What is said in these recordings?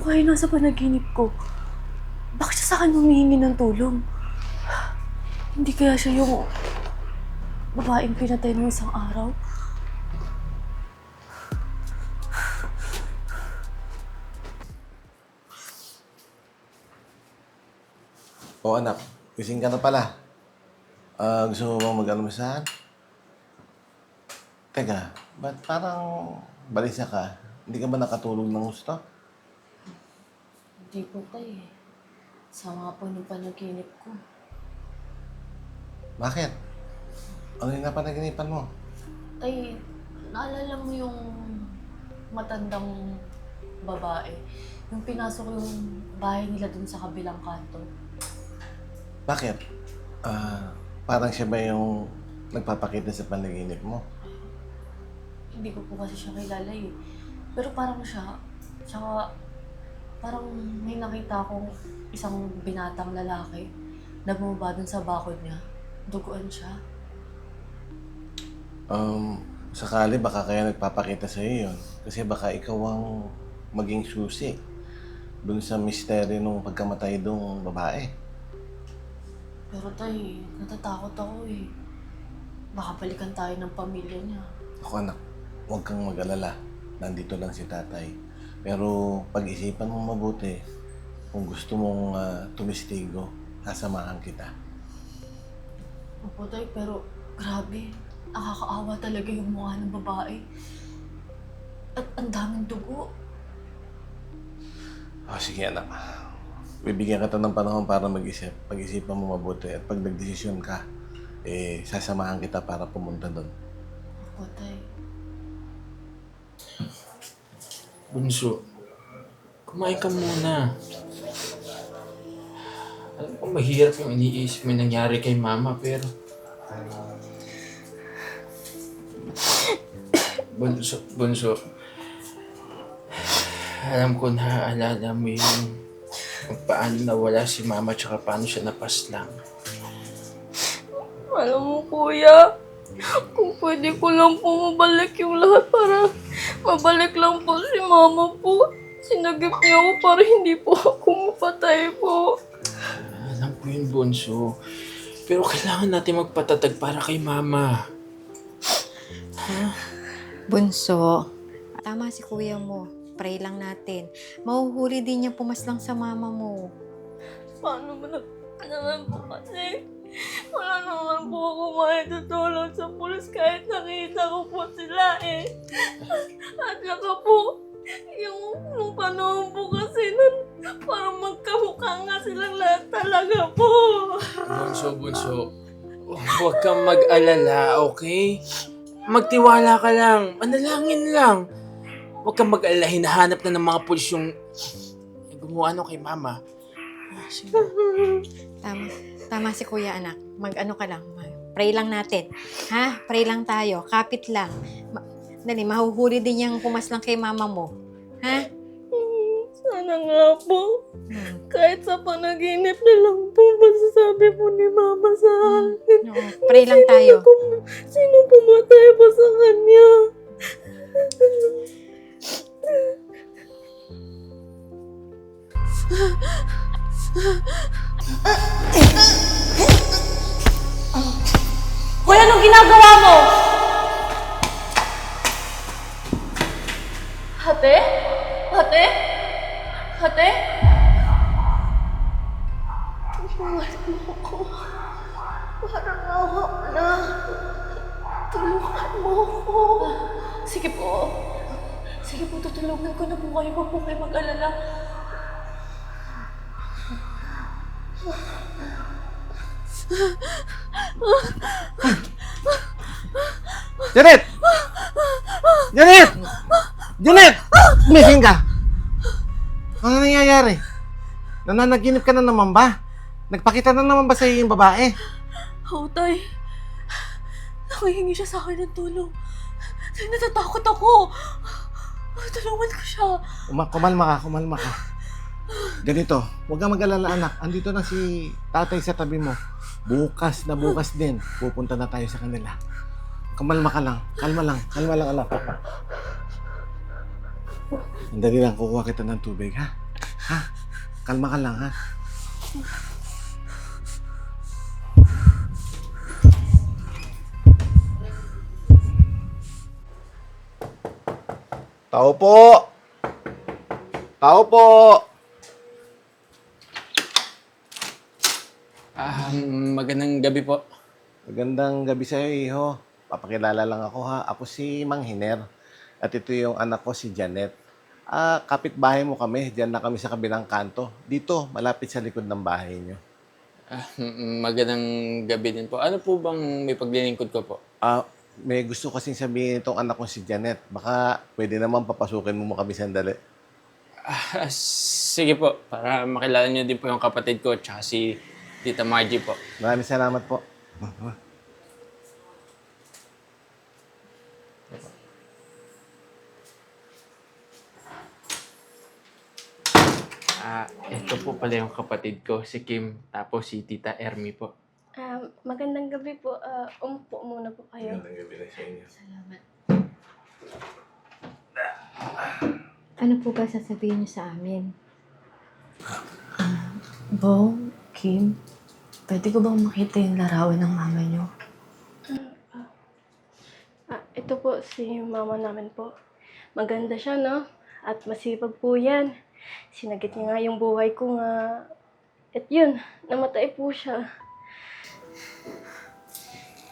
kaya nasa panaginip ko? Bakit siya sa akin humihingi ng tulong? Hindi kaya siya yung babaeng pinatay ng isang araw? O anak, gising ka na pala. Gusto mo bang mag-almusal? Teka, ba't parang balisa ka? Hindi ka ba nakatulog ng gusto? Hindi po tayo eh. Sama po ng panaginip ko. Bakit? Ano yung napanaginipan mo? Tay, naalala mo yung matandang babae? Yung pinasok yung bahay nila dun sa kabilang kanto? Bakit? Parang siya ba yung nagpapakita sa panaginip mo? Hindi ko po kasi siya kilala eh. Pero parang siya. Tsaka parang may nakita akong isang binatang lalaki na bumaba dun sa bakod niya. Duguan siya. Sakali baka kaya nagpapakita sa iyo yun. Kasi baka ikaw ang maging susi dun sa misteryo nung pagkamatay dong babae. Pero tay, natatakot ako eh. Baka balikan tayo ng pamilya niya. Ako anak, huwag kang mag-alala. Nandito lang si tatay. Pero pag-isipan mo mabuti, kung gusto mong tumistigo, sasamahan kita. Opo tay, pero grabe. Nakakaawa talaga yung mukha ng babae. At ang daming dugo. Sige anak. Bibigyan kita ng panahon para mag-isip. Pag-isipan mo mabuti at pag nagdesisyon ka, sasamahan kita para pumunta doon. Opo tay. Bunso, kumain ka muna. Alam ko mahirap yung iniisip mo nangyari kay mama, pero... Bunso, alam ko naaalala mo yung kung paano nawala si mama tsaka paano siya napaslang. Alam mo kuya, kung pwede ko lang po mabalik yung lahat para mabalik lang po si mama po. Sinagip niya ako para hindi po ako mapatay po. Alam ko yun, Bunso. Pero kailangan natin magpatatag para kay mama. Bunso, tama si kuya mo. Pray lang natin. Mahuhuli din niya pumaslang sa mama mo. Paano ba naman po kasi? Wala naman po ako maitutulong sa pulis kahit nakita ko po sila eh. At saka po, yung panahon po kasi nun, parang magkamukha nga silang lahat talaga po. Bunso. Huwag kang mag-alala, okay? Magtiwala ka lang. Manalangin lang. Huwag kang mag-alala. Hinahanap na ng mga pulis yung gumawa kay mama. Sige. Tama si kuya, anak. Mag-ano ka lang. Pray lang natin. Ha? Pray lang tayo. Kapit lang. Dali, mahuhuli din yung pumaslang kay mama mo. Ha? Sana nga po. Kahit sa panaginip na lang po, masasabi po ni mama sa akin. Oo. Pray lang tayo. Sino pumatay po sa kanya? Hoy, anong ginagawa mo? Ate? Ate? Ate? Tulungan mo ako. Parang awa na. Tulungan mo ako. Sige po. Sige po, tutulungan ko na po kayo. Huwag po kayo mag-alala. Janet! Janet! Janet! Gumising ka! Ano nangyayari? Nananaginip ka na naman ba? Nagpakita na naman ba sa'yo yung babae? Oo, tay. Nakihingi siya sa akin ng tulong. Tay, natatakot ako. Tulungan ko siya. Kumalma ka. Ganito, huwag kang mag-alala anak. Andito na si tatay sa tabi mo. Bukas na bukas din, pupunta na tayo sa kanila. Kumalma ka lang. Kalma lang anak. Andali lang, kukuha kita ng tubig ha. Ha? Kalma ka lang, ha? Tao po! Tao po! Magandang gabi po. Magandang gabi sa'yo, iho. Papakilala lang ako, ha. Ako si Mang Hiner. At ito yung anak ko, si Janet. Kapitbahay mo kami. Diyan na kami sa kabilang kanto. Dito, malapit sa likod ng bahay niyo. Magandang gabi din po. Ano po bang may paglilingkod ko po? May gusto kasing sabihin itong anak ko, si Janet. Baka pwede naman papasukin mo kami sandali. Sige po, para makilala niyo din po yung kapatid ko tsaka si Tita Margie po. Maraming salamat po. Ito po pala yung kapatid ko, si Kim, tapos si Tita Ermi po. Magandang gabi po. Umupo muna po kayo. Magandang gabi na sa inyo. Salamat. Ano po ba sasabihin niyo sa amin? Bong, Kim, pwede ko bang makita yung larawan ng mama niyo? Ito po si mama namin po. Maganda siya, no? At masipag po yan. Sinagit niya nga yung buhay ko nga. At yun, namatay po siya.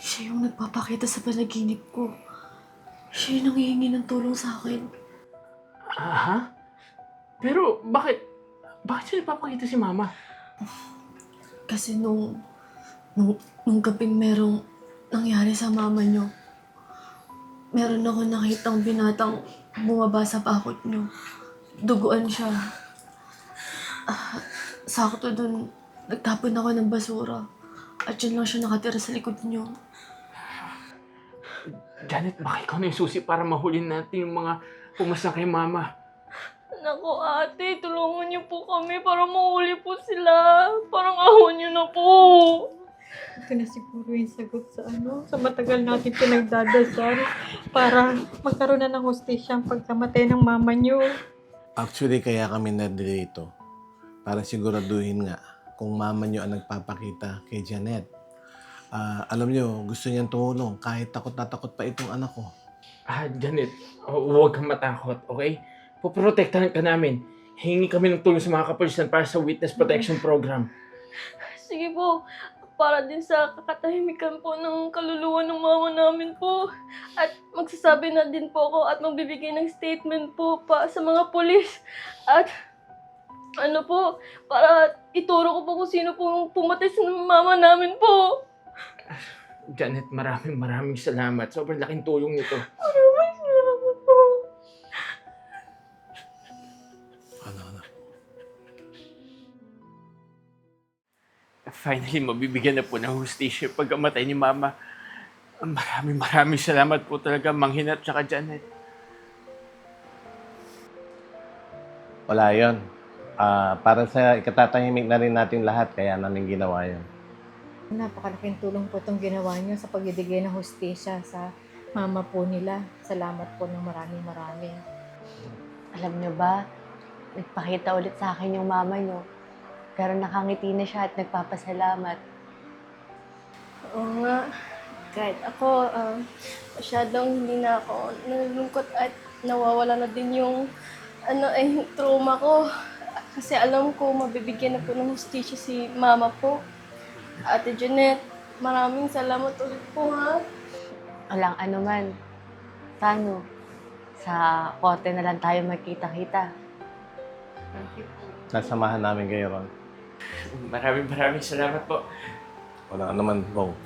Siya yung nagpapakita sa panaginip ko. Siya yung nanghihingi ng tulong sa akin. Ha? Pero bakit? Bakit siya nagpapakita si Mama? Kasi nung gabing merong nangyari sa mama niyo, meron ako nakitang binatang bumaba sa pakot niyo. Duguan siya. Sakto dun, nagtapon ako ng basura. At yun lang siya nakatira sa likod niyo. Janet, baka ikaw na yung susi para mahulin natin yung mga pumasang kay Mama. Naku ate, tulungan niyo po kami para mahuli po sila. Parang ahon niyo na po. Ito na siguro yung sagot sa matagal natin pinagdadasal para magkaroon na ng hustisya ang pagkamatay ng mama niyo. Actually, kaya kami nandito para siguraduhin nga kung mama niyo ang nagpapakita kay Janet. Alam niyo, gusto niyang tumulong kahit takot na takot pa itong anak ko. Janet, huwag kang matakot, okay? Poprotektahan ka namin. Hingi kami ng tulong sa mga kapulisan para sa Witness Protection Program. Sige po, para din sa kakatahimikan po ng kaluluwa ng mama namin po. At magsasabi na din po ako at magbibigay ng statement po pa sa mga pulis. At ano po, para ituro ko po kung sino po pumatay sa mama namin po. Janet, maraming salamat. Sobrang laking tulong nito. Maraming salamat po. Ano? Finally, mabibigyan na po ng hustisya pagkamatay ni Mama. Maraming salamat po talaga, Mang Hinat at Janet. Wala yun. Para sa ikatatahimik na rin natin lahat, kaya namin ginawa yun. Napakalaking tulong po itong ginawa niyo sa pagbibigay ng hustisya sa mama po nila. Salamat po ng maraming. Alam niyo ba, nagpakita ulit sa akin yung mama niyo. Pero nakangiti na siya at nagpapasalamat. Oo nga, kahit ako, masyadong hindi na ako nalulungkot at nawawala na din yung yung trauma ko. Kasi alam ko, mabibigyan na po ng hustisya si mama po. Ate Janet, maraming salamat ulit po, ha? Walang ano man. Paano? Sa korte na lang tayo magkita-kita. Sasamahan namin kayo ron. Maraming salamat po. Wala naman, Bong.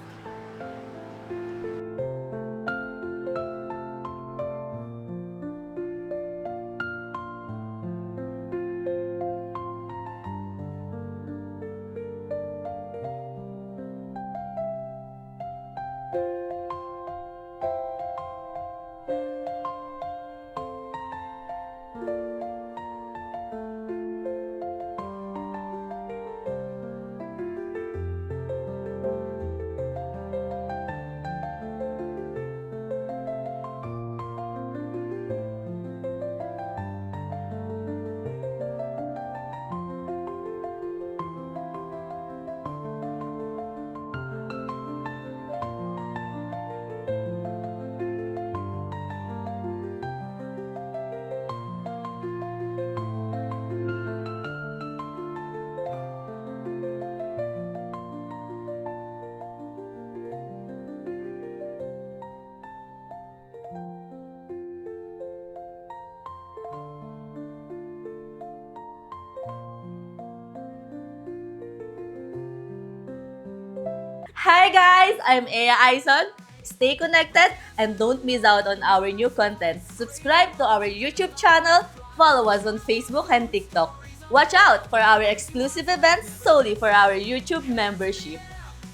Hi guys, I'm Aya Aison. Stay connected and don't miss out on our new content. Subscribe to our YouTube channel, follow us on Facebook and TikTok. Watch out for our exclusive events solely for our YouTube membership.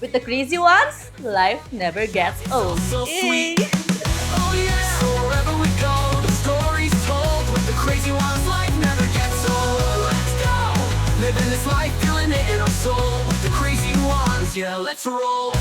With the crazy ones, life never gets old. So sweet. Yay! Oh yeah, so wherever we go, the story's told. With the crazy ones, life never gets old. Let's go, living this life, feeling it in our soul. With the crazy ones, yeah, let's roll.